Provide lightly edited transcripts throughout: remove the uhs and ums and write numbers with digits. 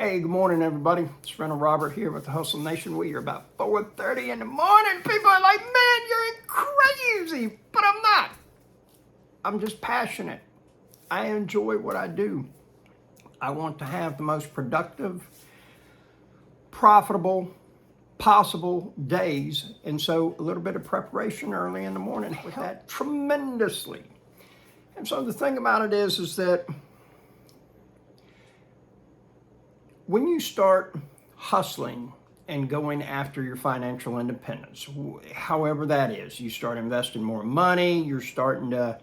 Hey, good morning, everybody. It's Rental Robert here with the Hustle Nation. We are about 4:30 in the morning. People are like, man, you're crazy. But I'm not. I'm just passionate. I enjoy what I do. I want to have the most productive, profitable, possible days. And so a little bit of preparation early in the morning helps that tremendously. And so the thing about it is that when you start hustling and going after your financial independence, however that is, you start investing more money, you're starting to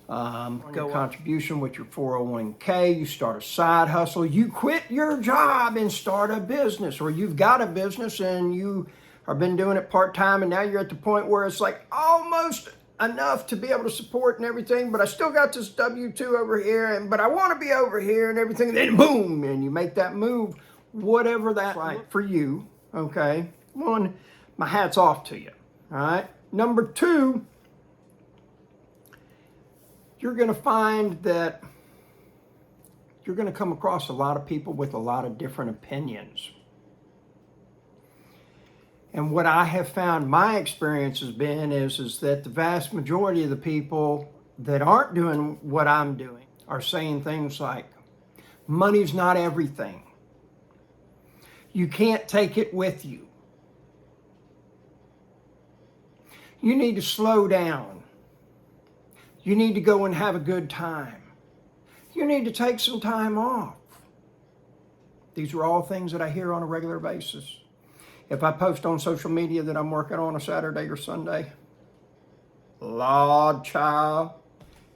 go contribution with your 401k, you start a side hustle, you quit your job and start a business, or you've got a business and you have been doing it part-time and now you're at the point where it's like almost enough to be able to support and everything, but I still got this W-2 over here, but I want to be over here and everything, and then boom, and you make that move, whatever that's like for you, okay? One, my hat's off to you, all right? Number two, you're going to find that you're going to come across a lot of people with a lot of different opinions. And what I have found my experience has been is that the vast majority of the people that aren't doing what I'm doing are saying things like, money's not everything. You can't take it with you. You need to slow down. You need to go and have a good time. You need to take some time off. These are all things that I hear on a regular basis. If I post on social media that I'm working on a Saturday or Sunday, Lord child,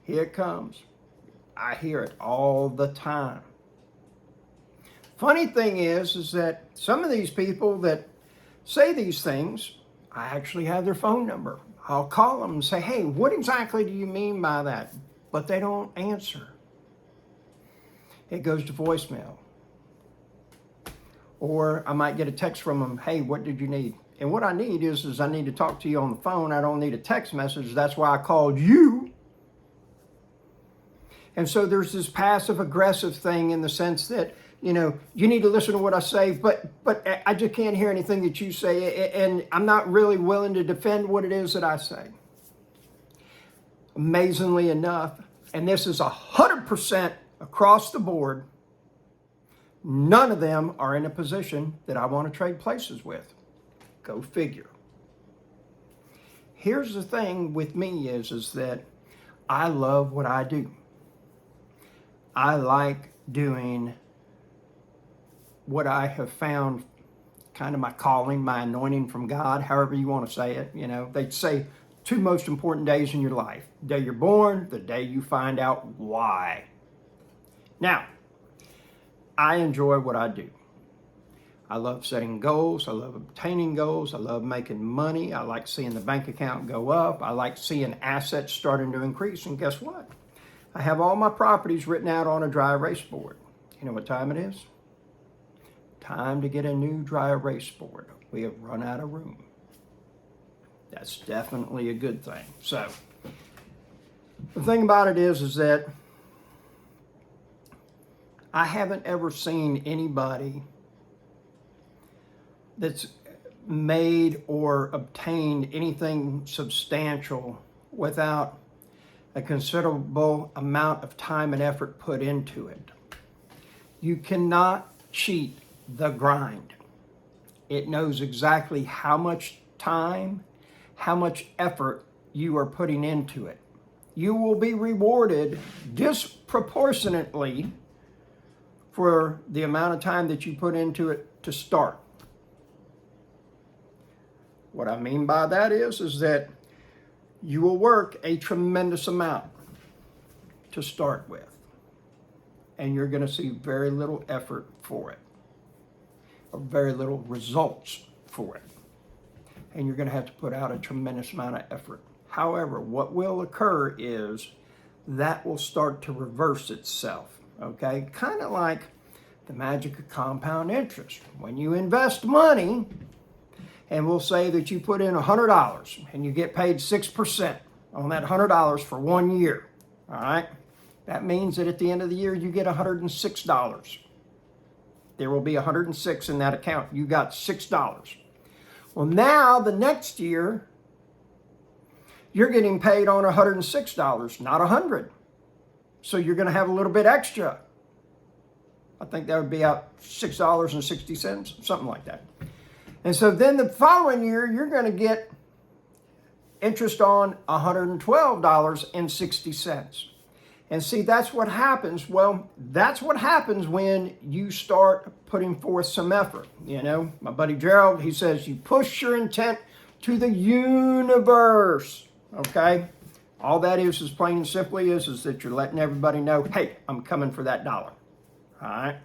here it comes. I hear it all the time. Funny thing is that some of these people that say these things, I actually have their phone number. I'll call them and say, hey, what exactly do you mean by that? But they don't answer. It goes to voicemail. Or I might get a text from them, hey, what did you need? And what I need is I need to talk to you on the phone. I don't need a text message. That's why I called you. And so there's this passive aggressive thing in the sense that, you know, you need to listen to what I say, but I just can't hear anything that you say. And I'm not really willing to defend what it is that I say. Amazingly enough, and this is 100% across the board, none of them are in a position that I want to trade places with. Go figure. Here's the thing with me is that I love what I do. I like doing what I have found kind of my calling, my anointing from God, however you want to say it. You know, they say two most important days in your life: the day you're born, the day you find out why. Now, I enjoy what I do. I love setting goals. I love obtaining goals. I love making money. I like seeing the bank account go up. I like seeing assets starting to increase. And guess what? I have all my properties written out on a dry erase board. You know what time it is? Time to get a new dry erase board. We have run out of room. That's definitely a good thing. So, the thing about it is that I haven't ever seen anybody that's made or obtained anything substantial without a considerable amount of time and effort put into it. You cannot cheat the grind. It knows exactly how much time, how much effort you are putting into it. You will be rewarded disproportionately for the amount of time that you put into it to start. What I mean by that is that you will work a tremendous amount to start with, and you're going to see very little effort for it, or very little results for it, and you're going to have to put out a tremendous amount of effort. However, what will occur is that will start to reverse itself. Okay, kind of like the magic of compound interest. When you invest money, and we'll say that you put in $100 and you get paid 6% on that $100 for 1 year, all right? That means that at the end of the year, you get $106. There will be 106 in that account. You got $6. Well, now the next year, you're getting paid on $106, not $100. So you're going to have a little bit extra. I think that would be out $6.60, something like that. And so then the following year, you're going to get interest on $112.60. And see, that's what happens. Well, that's what happens when you start putting forth some effort. You know, my buddy Gerald, he says, you push your intent to the universe. Okay? All that is plain and simply is that you're letting everybody know, hey, I'm coming for that dollar. All right?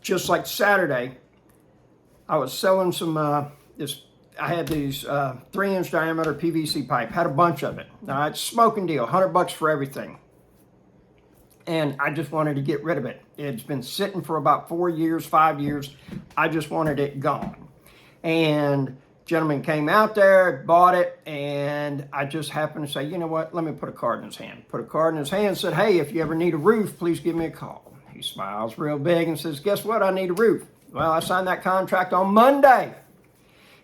Just like Saturday, I was selling some, I had these 3-inch diameter PVC pipe, had a bunch of it. All right, smoking deal, $100 for everything. And I just wanted to get rid of it. It's been sitting for about 4 years, 5 years. I just wanted it gone. And gentleman came out there, bought it, and I just happened to say, you know what, let me put a card in his hand. Put a card in his hand and said, hey, if you ever need a roof, please give me a call. He smiles real big and says, guess what, I need a roof. Well, I signed that contract on Monday.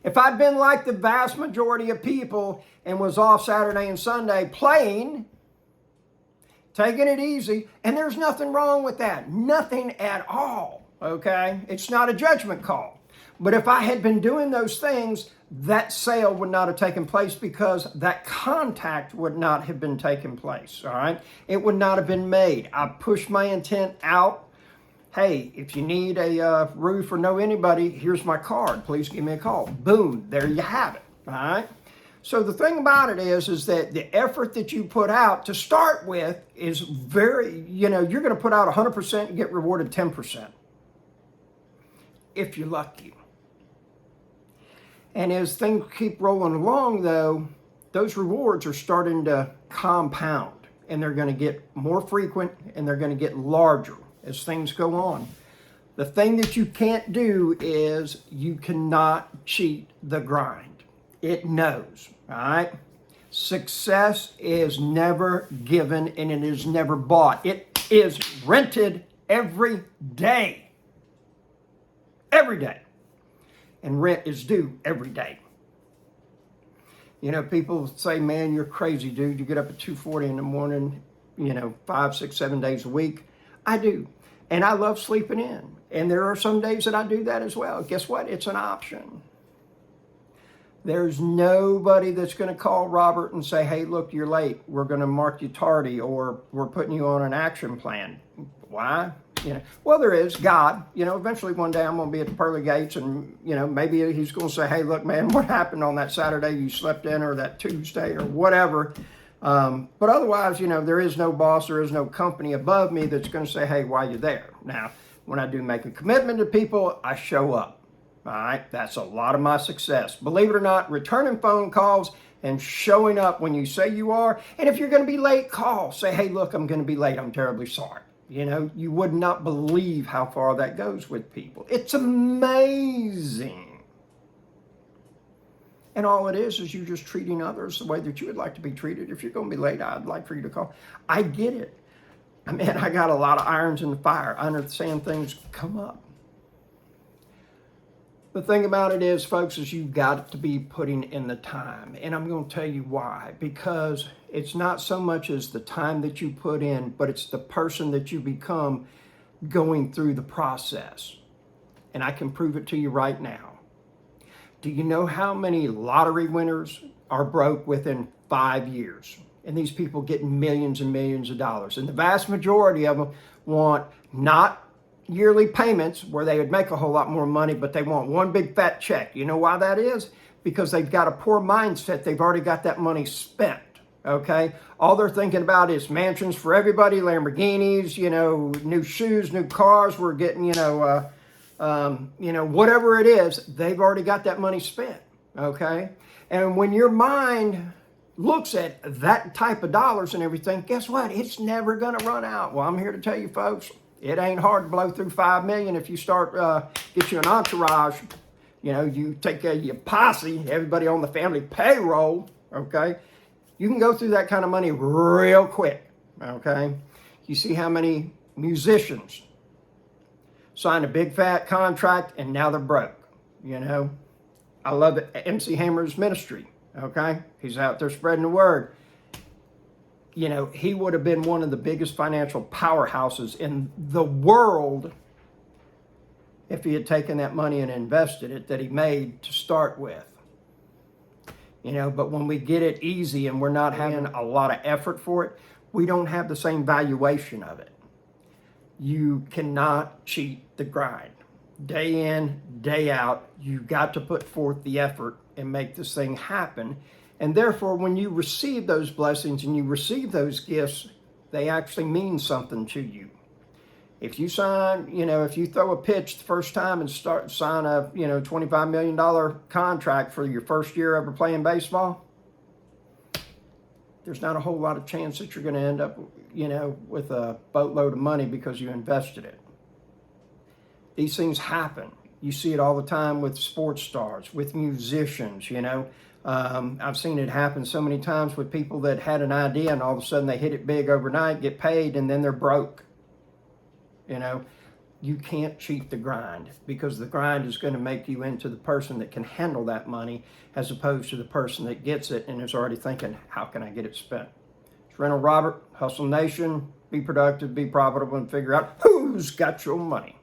If I'd been like the vast majority of people and was off Saturday and Sunday playing, taking it easy, and there's nothing wrong with that. Nothing at all, okay? It's not a judgment call. But if I had been doing those things, that sale would not have taken place because that contact would not have been taking place, all right? It would not have been made. I pushed my intent out. Hey, if you need a roof or know anybody, here's my card. Please give me a call. Boom, there you have it, all right? So the thing about it is that the effort that you put out to start with is very, you're going to put out 100% and get rewarded 10%. If you're lucky. And as things keep rolling along, though, those rewards are starting to compound. And they're going to get more frequent and they're going to get larger as things go on. The thing that you can't do is you cannot cheat the grind. It knows, all right? Success is never given and it is never bought. It is rented every day. Every day. And rent is due every day. You know, people say, man, you're crazy, dude. You get up at 2:40 in the morning, 5, 6, 7 days a week. I do. And I love sleeping in. And there are some days that I do that as well. Guess what? It's an option. There's nobody that's going to call Robert and say, hey, look, you're late. We're going to mark you tardy or we're putting you on an action plan. Why? Well, there is God. Eventually one day I'm going to be at the pearly gates and, maybe he's going to say, hey, look, man, what happened on that Saturday you slept in or that Tuesday or whatever. But otherwise, there is no boss, there is no company above me that's going to say, hey, why you there? Now, when I do make a commitment to people, I show up. All right, that's a lot of my success. Believe it or not, returning phone calls and showing up when you say you are. And if you're going to be late, call. Say, hey, look, I'm going to be late. I'm terribly sorry. You would not believe how far that goes with people. It's amazing. And all it is you just treating others the way that you would like to be treated. If you're going to be late, I'd like for you to call. I get it. I mean, I got a lot of irons in the fire. I understand things come up. The thing about it is, folks, is you've got to be putting in the time. And I'm going to tell you why. Because it's not so much as the time that you put in, but it's the person that you become going through the process. And I can prove it to you right now. Do you know how many lottery winners are broke within 5 years? And these people get millions and millions of dollars. And the vast majority of them want not yearly payments where they would make a whole lot more money, but they want one big fat check. You know why that is? Because they've got a poor mindset. They've already got that money spent, okay? All they're thinking about is mansions for everybody, Lamborghinis, new shoes, new cars. We're getting, whatever it is, they've already got that money spent, okay? And when your mind looks at that type of dollars and everything, guess what? It's never going to run out. Well, I'm here to tell you, folks, it ain't hard to blow through $5 million if you start, get you an entourage. You take your posse, everybody on the family payroll, okay? You can go through that kind of money real quick, okay? You see how many musicians signed a big fat contract and now they're broke. You know, I love it. MC Hammer's ministry. Okay, he's out there spreading the word. You know, he would have been one of the biggest financial powerhouses in the world if he had taken that money and invested it that he made to start with. You know, but when we get it easy and we're not having a lot of effort for it, we don't have the same valuation of it. You cannot cheat the grind. Day in, day out, you've got to put forth the effort and make this thing happen. And therefore, when you receive those blessings and you receive those gifts, they actually mean something to you. If you sign, you know, if you throw a pitch the first time and sign a, you know, $25 million contract for your first year ever playing baseball, there's not a whole lot of chance that you're going to end up, you know, with a boatload of money because you invested it. These things happen. You see it all the time with sports stars, with musicians, you know. I've seen it happen so many times with people that had an idea and all of a sudden they hit it big overnight, get paid, and then they're broke. You know, you can't cheat the grind because the grind is going to make you into the person that can handle that money as opposed to the person that gets it and is already thinking, how can I get it spent? It's Rental Robert, Hustle Nation. Be productive, be profitable, and figure out who's got your money.